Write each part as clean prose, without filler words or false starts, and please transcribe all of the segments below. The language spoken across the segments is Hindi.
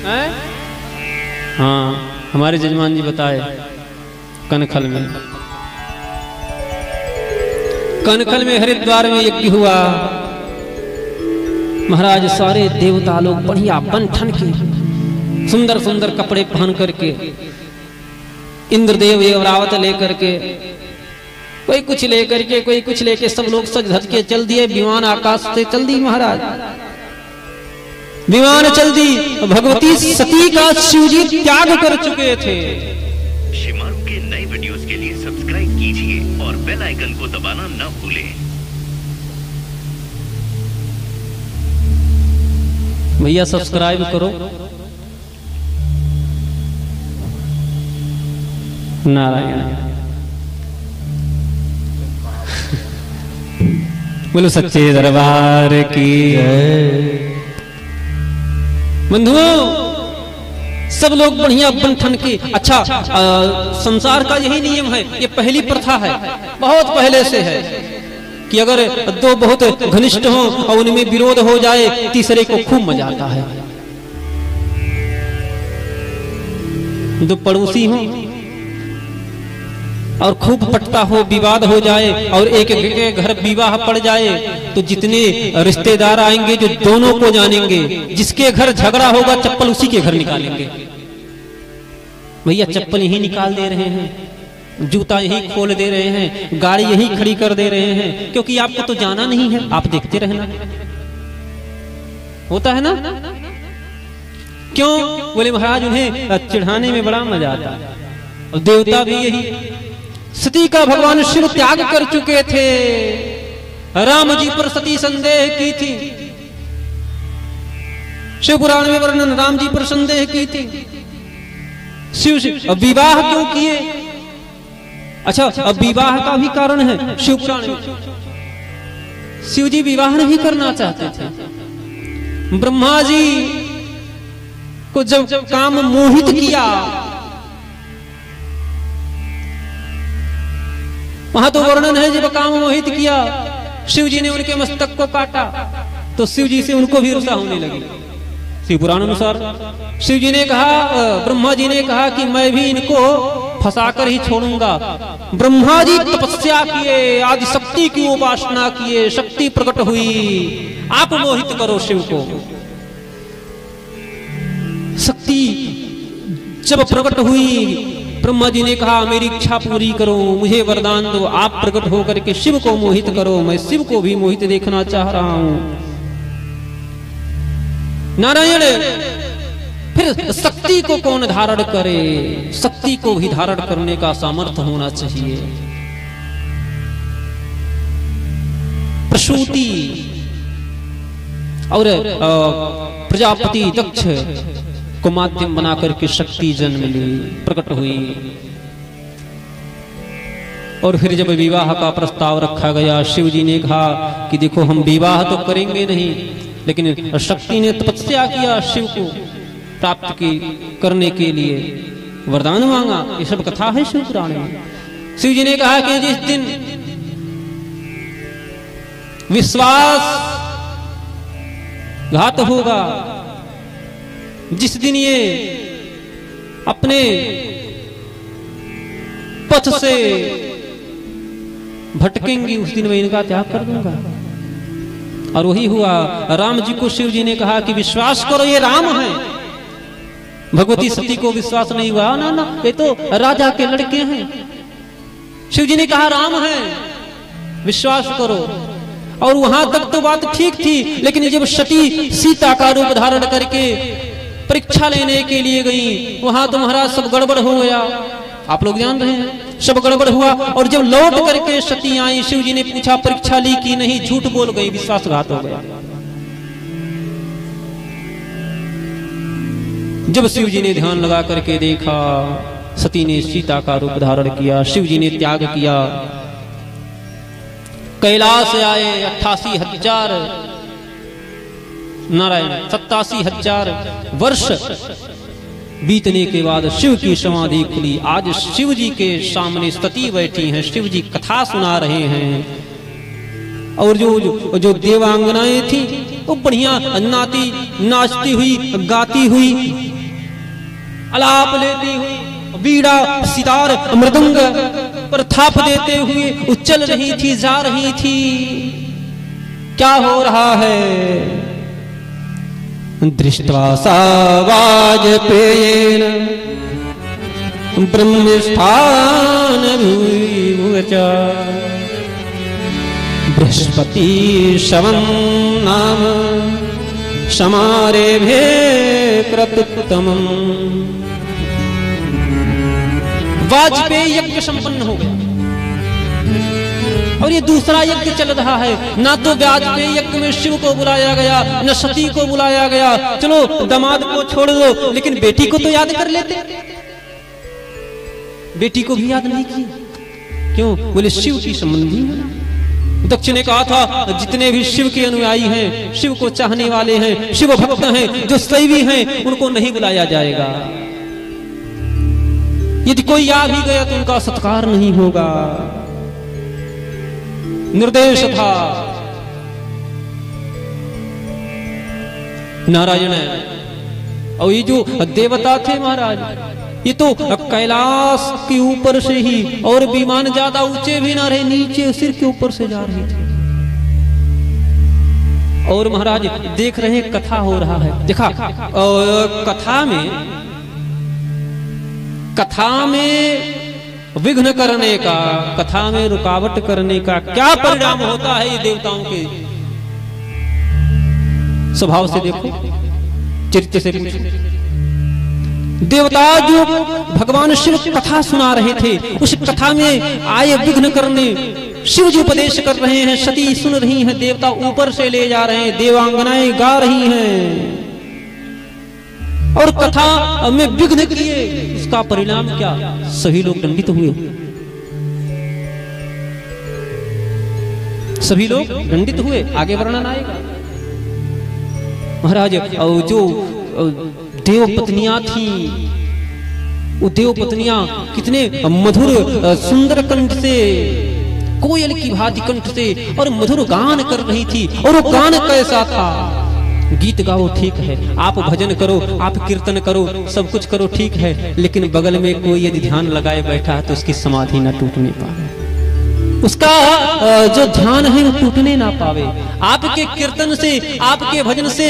हाँ, हमारे जजमान जी बताए कनखल में हरिद्वार में यज्ञ हुआ। महाराज सारे देवता लोग बढ़िया बन ठन के सुंदर सुंदर कपड़े पहन करके, इंद्रदेव एवरावत लेकर के, कोई कुछ लेकर के, कोई कुछ लेके, सब लोग सज धज के चल दिए। विमान आकाश से चल दी महाराज, विमान चल दी। भगवती सती का शिवजी त्याग कर चुके थे। शिमारू के नए वीडियोस के लिए सब्सक्राइब कीजिए और बेल आइकन को दबाना न भूलें। भैया सब्सक्राइब करो। नारायण बोलो सच्चे दरबार की बंधुओं, सब लोग बढ़िया बन ठन के। अच्छा, संसार का यही नियम है, ये पहली प्रथा है, बहुत पहले से है कि अगर दो बहुत घनिष्ठ हों और उनमें विरोध हो जाए, तीसरे को खूब मजा आता है। दो पड़ोसी हों और खूब पटता हो, विवाद हो जाए और एक के घर विवाह पड़ जाए, तो जितने रिश्तेदार आएंगे जो दोनों को जानेंगे, जिसके घर झगड़ा होगा चप्पल उसी के घर निकालेंगे। भैया चप्पल यही निकाल दे रहे हैं, जूता यही खोल दे रहे हैं, गाड़ी यही खड़ी कर दे रहे हैं, क्योंकि आपको तो जाना नहीं है, आप देखते रहना। होता है ना? क्यों? बोले महाराज उन्हें चिढ़ाने में बड़ा मजा आता है। और देवता भी यही, सती का भगवान शिव त्याग कर चुके थे। राम जी पर सती संदेह की थी, शिव पुराण में वर्णन राम जी पर संदेह की थी। शिव विवाह क्यों किए? अच्छा, अब विवाह का भी कारण है शिव पुराण में। शिव जी विवाह नहीं करना चाहते थे। ब्रह्मा जी को जब काम मोहित किया, वहां तो वर्णन है, जब काम मोहित किया शिव जी ने उनके मस्तक को काटा, तो शिव जी से उनको भी ईर्ष्या होने लगी। शिव पुराण अनुसार शिव जी ने कहा, ब्रह्मा जी ने कहा कि मैं भी इनको फंसाकर ही छोड़ूंगा। ब्रह्मा जी तपस्या किए, आदि शक्ति की उपासना किए, शक्ति प्रकट हुई, आप मोहित करो शिव को। शक्ति जब प्रकट हुई, ब्रह्मा जी ने कहा मेरी इच्छा पूरी करो, मुझे वरदान दो, आप प्रकट होकर के शिव को मोहित करो, मैं शिव को भी मोहित देखना चाह रहा हूं। नारायण, फिर शक्ति को कौन धारण करे? शक्ति को भी धारण करने का सामर्थ्य होना चाहिए। प्रसूति और प्रजापति दक्ष को माध्यम बनाकर के शक्ति जन्म ली, प्रकट हुई। और फिर जब विवाह का प्रस्ताव रखा गया, शिव जी ने कहा कि देखो हम विवाह तो करेंगे नहीं, लेकिन शक्ति ने तपस्या किया शिव को प्राप्त करने के लिए, वरदान मांगा। ये सब कथा है शिव पुराण में। शिव जी ने कहा कि जिस दिन विश्वास घात होगा, जिस दिन ये अपने पथ से भटकेंगी, उस दिन मैं इनका त्याग कर दूंगा। और वही हुआ। राम जी को शिव जी ने कहा कि विश्वास करो ये राम है। भगवती सती को विश्वास नहीं हुआ, ना ना ये तो राजा के लड़के हैं। शिव जी ने कहा राम है, विश्वास करो। और वहां तक तो बात ठीक थी, लेकिन जब सती सीता का रूप धारण करके परीक्षा लेने के लिए गई, वहां तो महाराज सब गड़बड़ हो गया। आप लोग जान रहे हैं, सब गड़बड़ हुआ। और जब लौट करके सती आई, शिव जी ने पूछा परीक्षा ली कि नहीं, झूठ बोल गई, विश्वासघात हो गया। जब शिव जी ने ध्यान लगा करके देखा, सती ने सीता का रूप धारण किया, शिव जी ने त्याग किया। कैलाश आए 88,000 नारायण 87,000 वर्ष बीतने के बाद शिव की समाधि खुली। आज शिव जी के सामने सती बैठी हैं, शिव जी कथा सुना रहे हैं। और जो देवांगनाएं थी वो बढ़िया नाचती हुई गाती हुई अलाप लेती हुई, बीड़ा सितार मृदंग पर थाप देते हुए उछल रही थी, जा रही थी। क्या हो रहा है? दृष्ट्वा सा वाजपेयेन ब्रह्मस्थान भूचा बृहस्पति शवं नाम समारेभे क्रतुत्तमम्। वाजपेयी यज्ञ संपन्न हो गया और ये दूसरा यज्ञ चल रहा है। ना तो वाजपेयी यज्ञ में शिव को बुलाया गया, न सती को बुलाया गया। चलो दामाद को छोड़ दो, लेकिन बेटी को तो याद कर लेते। बेटी को भी याद नहीं किया। क्यों? बोले शिव की संबंधी है। दक्ष ने कहा था जितने भी शिव के अनुयायी हैं, शिव को चाहने वाले हैं, शिव भक्त हैं, जो शैवी हैं, उनको नहीं बुलाया जाएगा। यदि कोई आ भी गया तो उनका सत्कार नहीं होगा। निर्देश था। नारायण और ये जो देवता थे महाराज, ये तो कैलाश के ऊपर से ही, और विमान ज्यादा ऊंचे भी ना रहे, नीचे सिर के ऊपर से जा रहे थे। और महाराज देख रहे कथा हो रहा है। देखा कथा में विघ्न करने का, कथा में रुकावट करने का क्या परिणाम होता है ये देवताओं के स्वभाव से देखो, चरित्र से पूछो। देवता जो भगवान शिव कथा सुना रहे थे, उस कथा में आए विघ्न करने। शिव जी उपदेश कर रहे हैं, सती सुन रही हैं, देवता ऊपर से ले जा रहे हैं, देवांगनाएं गा रही हैं और कथा में विघ्न किए। इसका परिणाम क्या? सभी लोग दंडित हुए। सभी लोग दंडित हुए। आगे वर्णन आएगा महाराज। जो देव पत्नियां थी, वो देव पत्नियां कितने मधुर सुंदर कंठ से, कोयल की भांति कंठ से और मधुर गान कर रही थी। और वो गान कैसा था? गीत गाओ ठीक है, आप भजन करो, आप कीर्तन करो, सब कुछ करो ठीक है, लेकिन बगल में कोई यदि ध्यान लगाए बैठा है तो उसकी समाधि न टूटने पावे, उसका जो ध्यान है वो टूटने ना पावे। आपके कीर्तन से, आपके भजन से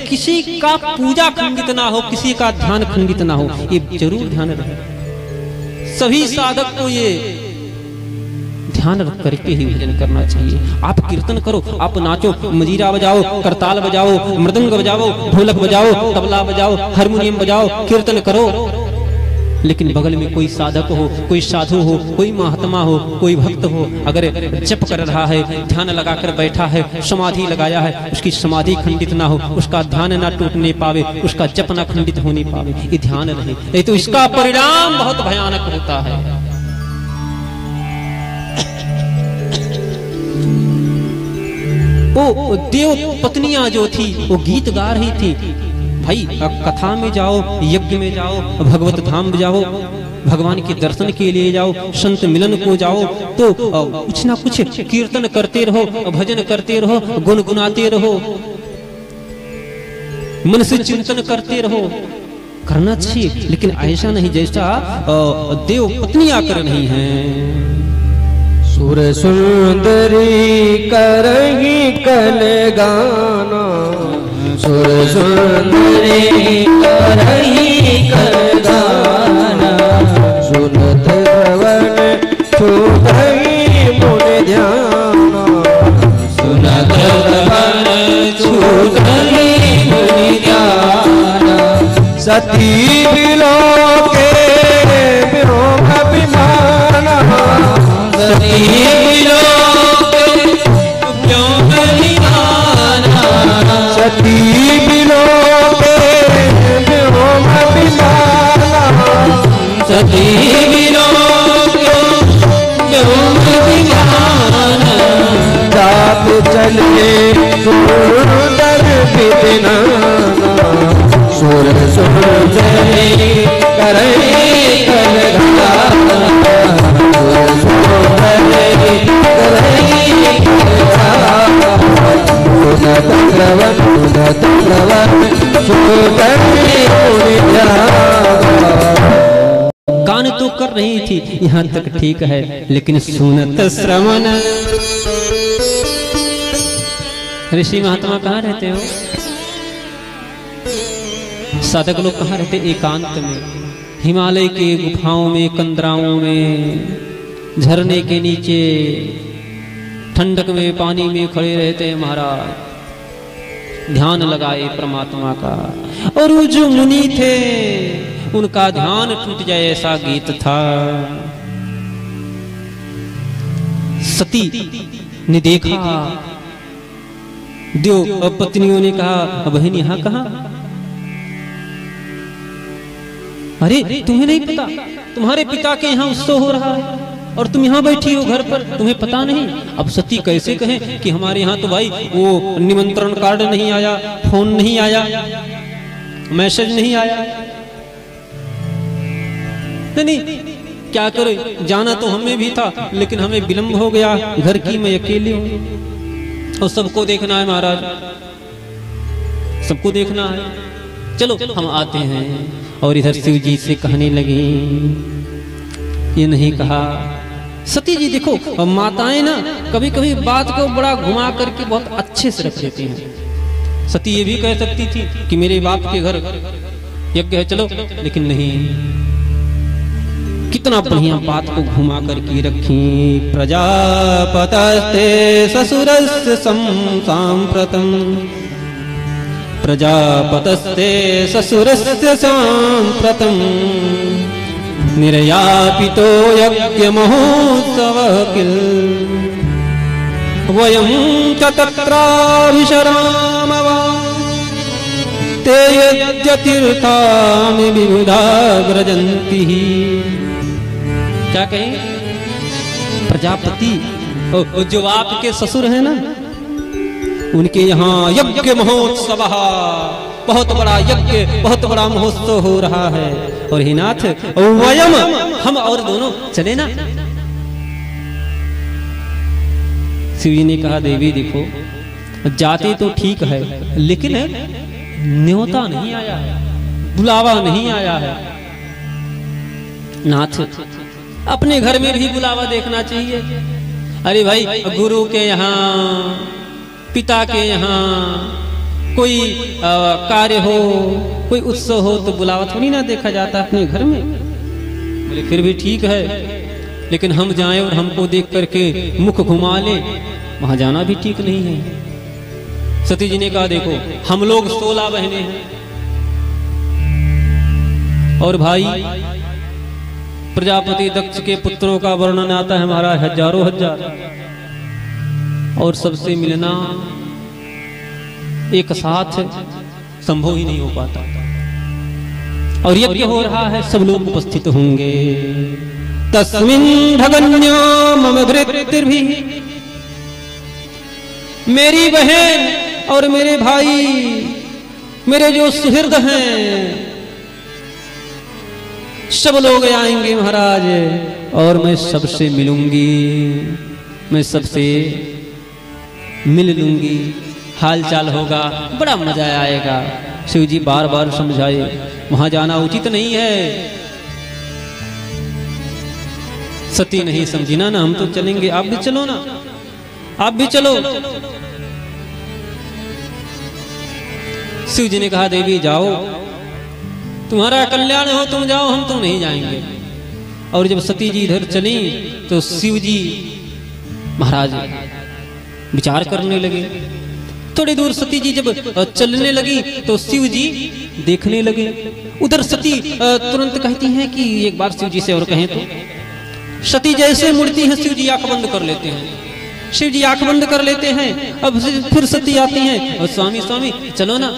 किसी का पूजा खंडित ना हो, किसी का ध्यान खंडित ना हो, ये जरूर ध्यान रहे। सभी साधक को ये ध्यान रख करके ही भजन करना चाहिए। आप कीर्तन करो, आप नाचो, मजीरा बजाओ, करताल बजाओ, मृदंग बजाओ, ढोलक बजाओ, तबला बजाओ, हारमोनियम बजाओ, कीर्तन करो, लेकिन बगल में कोई साधक हो, कोई साधु हो, कोई महात्मा हो, कोई भक्त हो, अगर जप कर रहा है, ध्यान लगाकर बैठा है, समाधि लगाया है, उसकी समाधि खंडित ना हो, उसका ध्यान ना टूटने पावे, उसका जप ना खंडित होने पावे, ये ध्यान रहे, नहीं तो इसका परिणाम बहुत भयानक होता है। वो देव पत्नियां जो थी वो गीत गा रही थी। भाई कथा में जाओ, यज्ञ में जाओ, भगवत धाम में जाओ, भगवान के दर्शन के लिए जाओ, संत मिलन को जाओ, तो कुछ ना कुछ कीर्तन करते रहो, भजन करते रहो, गुनगुनाते रहो, मन से चिंतन करते रहो, करना चाहिए। लेकिन ऐसा नहीं जैसा देव पत्नियां कर रही हैं। सुर सुंदरी करही कल गाना, सुर सुंदरी करही कल गाना, सुनत श्रवण छूटही मुन ध्याना, सुनत श्रवण छूटही मुन ध्याना, सती बिलोके विरोध अभिमाना, सती बिलोके व्योम निधाना, सती बिलोके व्योम निधाना, सती बिलोके व्योम निधाना, जात चले सुंदर विधिनाना, सुर सुंदरी करे कल गाना, सुर सुंदरी करे कल गाना, सुनत श्रवण सुनत श्रवण सुनत मुनि ध्याना। गान तो कर रही थी, यहाँ तक ठीक है, लेकिन सुनत श्रवण। ऋषि महात्मा कहाँ रहते हो? साधक लोग कहाँ रहते? एकांत में, हिमालय के गुफाओं में, कंदराओं में, झरने के नीचे, ठंडक में, पानी में खड़े रहते हैं महाराज, ध्यान लगाए परमात्मा का। और वो जो मुनि थे उनका ध्यान टूट जाए ऐसा गीत था। सती ने देखा, देव पत्नियों ने कहा बहन यहाँ कहाँ? अरे तुम्हें नहीं पता, तुम्हारे पिता के यहाँ उत्सव हो रहा है और तुम यहाँ बैठी हो घर पर, तुम्हें पता नहीं? अब सती कैसे कहें कि हमारे यहाँ तो भाई वो निमंत्रण कार्ड नहीं आया, फोन नहीं आया, मैसेज नहीं आया। नहीं, क्या करे, जाना तो हमें भी था, लेकिन हमें विलंब हो गया, घर की मैं अकेली हूँ और सबको देखना है महाराज, सबको देखना है, चलो हम आते हैं। और इधर शिव जी से कहने लगी, ये नहीं कहा। सती जी देखो, माताएं ना कभी कभी बात को बड़ा घुमा करके बहुत अच्छे से रख देती हैं। सती ये भी कह सकती थी कि मेरे बाप के घर यज्ञ है, चलो, लेकिन नहीं, कितना बढ़िया बात को घुमा करके रखी। प्रजापतस्ते ससुरस्य सांप्रतम्, प्रजापतस्ते ससुरस्य सांप्रतम्, निर्यापितो यज्ञ महोत्सवः किल, वयं च तत्राभिशरामः, ते यज्ञतीर्थानि विबुधा व्रजन्ति। क्या कहें? प्रजापति और जो आपके ससुर हैं ना, उनके यहाँ यज्ञ महोत्सव, बहुत बड़ा यज्ञ, बहुत बड़ा महोत्सव हो रहा है। और हे नाथ, वयम, हम और दोनों चले ना? शिव जी ने कहा देवी देखो, जाते तो ठीक है, लेकिन न्योता नहीं आया है, बुलावा नहीं आया है। नाथ, अपने घर में भी बुलावा देखना चाहिए। अरे भाई, गुरु के यहाँ, पिता के यहाँ कोई कार्य हो, कोई उत्सव हो तो बुलावा थोड़ी ना देखा जाता अपने घर में। बोले फिर भी ठीक है, लेकिन हम जाएं और हमको देख करके मुख घुमा ले, वहां जाना भी ठीक नहीं है। सती जी ने कहा देखो, हम लोग 16 बहनें हैं और भाई प्रजापति दक्ष के पुत्रों का वर्णन आता है महाराज हजारों हजार, और सबसे मिलना एक साथ संभव ही नहीं हो पाता। और यज्ञ हो रहा है, सब लोग उपस्थित होंगे। तस्मिन् भगन्या मम भृत्तिर्भि, मेरी बहन और मेरे भाई, मेरे जो सुहृद हैं, सब लोग आएंगे महाराज, और मैं सबसे मिलूंगी, मैं सबसे मिल लूंगी, हाल चाल होगा, बड़ा मजा आएगा। शिव जी बार बार समझाए वहां जाना उचित नहीं है। सती नहीं समझी ना, हम तो चलेंगे, आप भी चलो ना, आप भी चलो। शिव जी ने कहा देवी जाओ, तुम्हारा कल्याण हो, तुम जाओ, हम तो नहीं जाएंगे। और जब सती जी इधर चली तो शिव जी महाराज विचार करने लगे। थोड़ी दूर सती जी जब चलने लगी तो शिव जी देखने लगे। उधर सती तुरंत कहती हैं कि एक बार शिव जी से और कहें तो। सती जैसे मुड़ती हैं, शिव जी आंख बंद कर लेते हैं। शिव जी आंख बंद कर लेते हैं। अब फिर सती आती हैं और स्वामी स्वामी चलो ना।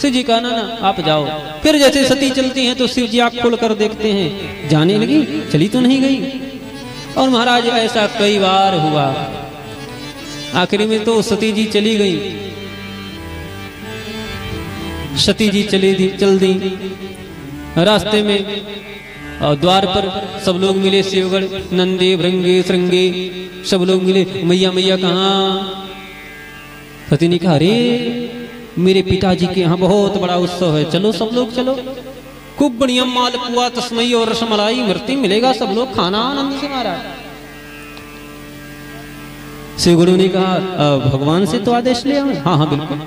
शिव जी कहा ना आप जाओ। फिर जैसे सती चलती हैं तो शिव जी आंख खोल कर देखते हैं, जाने लगी, चली तो नहीं गई। और महाराज ऐसा कई बार हुआ। आखिरी में तो सती जी चली गई। सती जी चल दी। रास्ते में और द्वार पर सब लोग मिले, शिवगढ़ नंदे भृंगे श्रृंगे सब लोग मिले। मैया मैया कहाँ? सती ने कहा अरे मेरे पिताजी के यहाँ बहुत बड़ा उत्सव है, चलो सब लोग चलो। खूब बढ़िया मालपुआ तस्मई और रसमलाई मृत्यु मिलेगा, सब लोग खाना आनंद से महाराज। श्री गुरु ने कहा भगवान से तो आदेश ले आओ। हाँ हाँ बिल्कुल।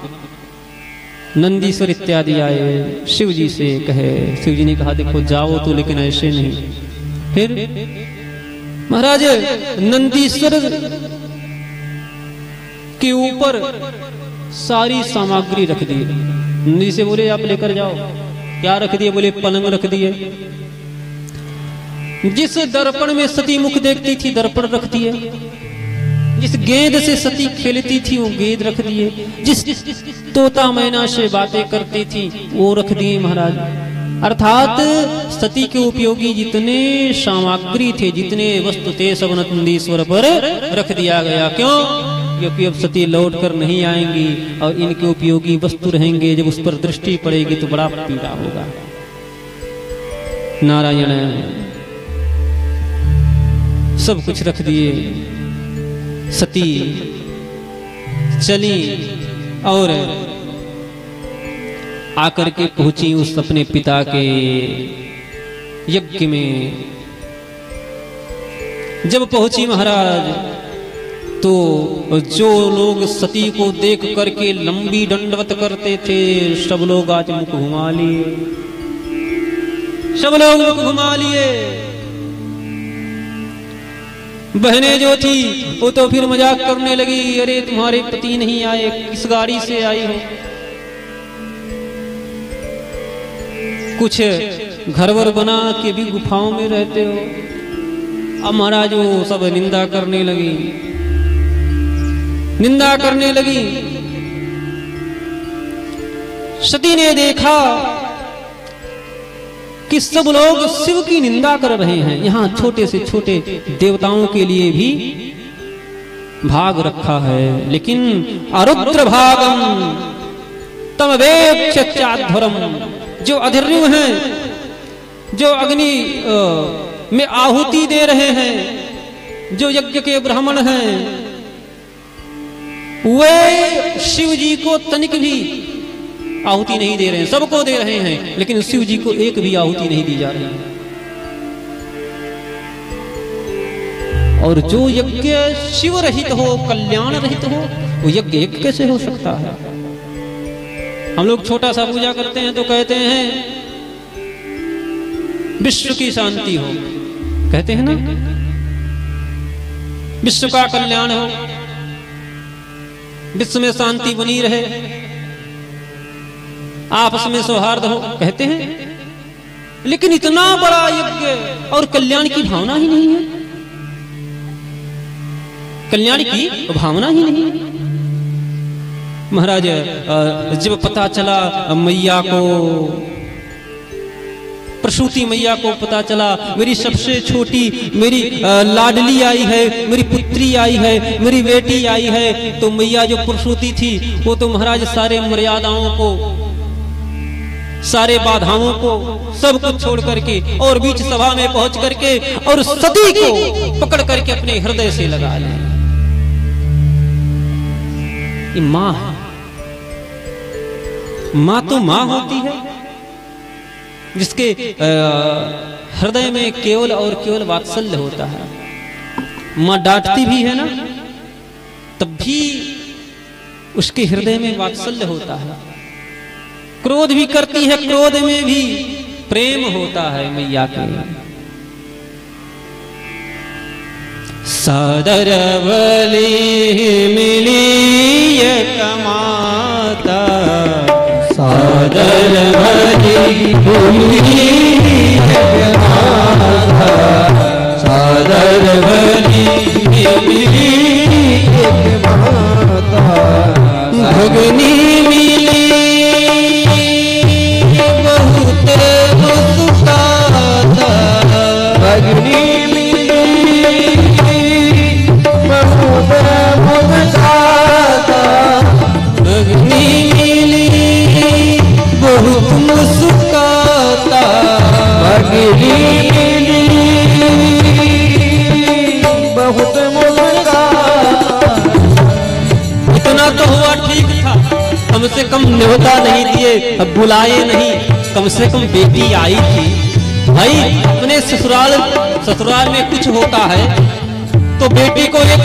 नंदीश्वर इत्यादि आए, शिव जी से कहे, शिव जी ने कहा देखो जाओ तो, लेकिन ऐसे नहीं। फिर महाराज नंदीश्वर के ऊपर सारी सामग्री रख दी। नंदी से बोले आप लेकर जाओ। क्या रख दिए? बोले पलंग रख दिए। जिस दर्पण में सती मुख देखती थी दर्पण रख दिए। जिस गेंद से सती खेलती थी वो गेंद रख दिए। जिस तोता मैना से बातें करती थी वो रख दिए महाराज। अर्थात सती के उपयोगी जितने सामग्री थे, जितने वस्तु थे, सब नंदीश्वर पर रख दिया गया। क्यों? क्योंकि अब सती लौट कर नहीं आएंगी और इनके उपयोगी वस्तु रहेंगे। जब उस पर दृष्टि पड़ेगी तो बड़ा पीड़ा होगा। नारायण सब कुछ रख दिए। सती चली और आकर के पहुंची उस अपने पिता के यज्ञ में। जब पहुंची महाराज तो जो लोग सती को देख करके लंबी दंडवत करते थे सब लोग आज मुख घुमा लिए। सब लोग मुख घुमा लिए। बहनें जो थी वो तो फिर मजाक करने लगी, अरे तुम्हारे पति नहीं आए, किस गाड़ी से आई हो? कुछ घरवर बना के भी गुफाओं में रहते हो। अब महाराज वो सब निंदा करने लगी, निंदा करने लगी। सती ने देखा कि सब लोग शिव की निंदा कर रहे हैं। यहाँ छोटे से छोटे देवताओं के लिए भी भाग रखा है, लेकिन अरुद्र भागम तम वेक्षाध्वरम, जो अधर्यु हैं, जो अग्नि में आहुति दे रहे हैं, जो यज्ञ के ब्राह्मण हैं, वे शिव जी को तनिक भी आहुति नहीं दे रहे हैं। सबको दे रहे हैं लेकिन शिव जी को एक भी आहुति नहीं दी जा रही है। और जो यज्ञ शिव रहित हो, कल्याण रहित हो, वो यज्ञ एक कैसे हो सकता है? हम लोग छोटा सा पूजा करते हैं तो कहते हैं विश्व की शांति हो, कहते हैं ना, विश्व का कल्याण हो, विश्व में शांति बनी रहे, आपस में सौहार्द हो, कहते हैं। लेकिन इतना बड़ा यज्ञ और कल्याण की भावना ही नहीं है। कल्याण की भावना ही नहीं है। महाराज जब पता चला मैया को, प्रसूति मैया को पता चला मेरी सबसे छोटी, मेरी लाडली आई है, मेरी पुत्री आई है, मेरी बेटी आई है, तो मैया जो प्रसूति थी वो तो महाराज सारे मर्यादाओं को, सारे बाधाओं को, सब कुछ छोड़ करके और बीच सभा में पहुंच करके और सती को पकड़ करके अपने हृदय से लगा ले। ये मां है। मां तो मां होती है जिसके हृदय में केवल और केवल वात्सल्य होता है। मां डांटती भी है ना तब भी उसके हृदय में वात्सल्य होता है। क्रोध भी करती है, क्रोध में भी प्रेम होता है मैया के। सादर बलि मिली एक माता, सादर बलि मिली एक माता, सादर बलि मिली एक माता, भगनी मिली भगनी मिली बहुत मुस्काता, भगनी मिली बहुत मुस्काता, भगनी मिली बहुत मुस्काता। इतना तो हुआ ठीक था, कम से कम न्योता नहीं दिए, अब बुलाए नहीं, कम से कम बेटी आई थी। भाई अपने ससुराल में कुछ होता है तो बेटी को एक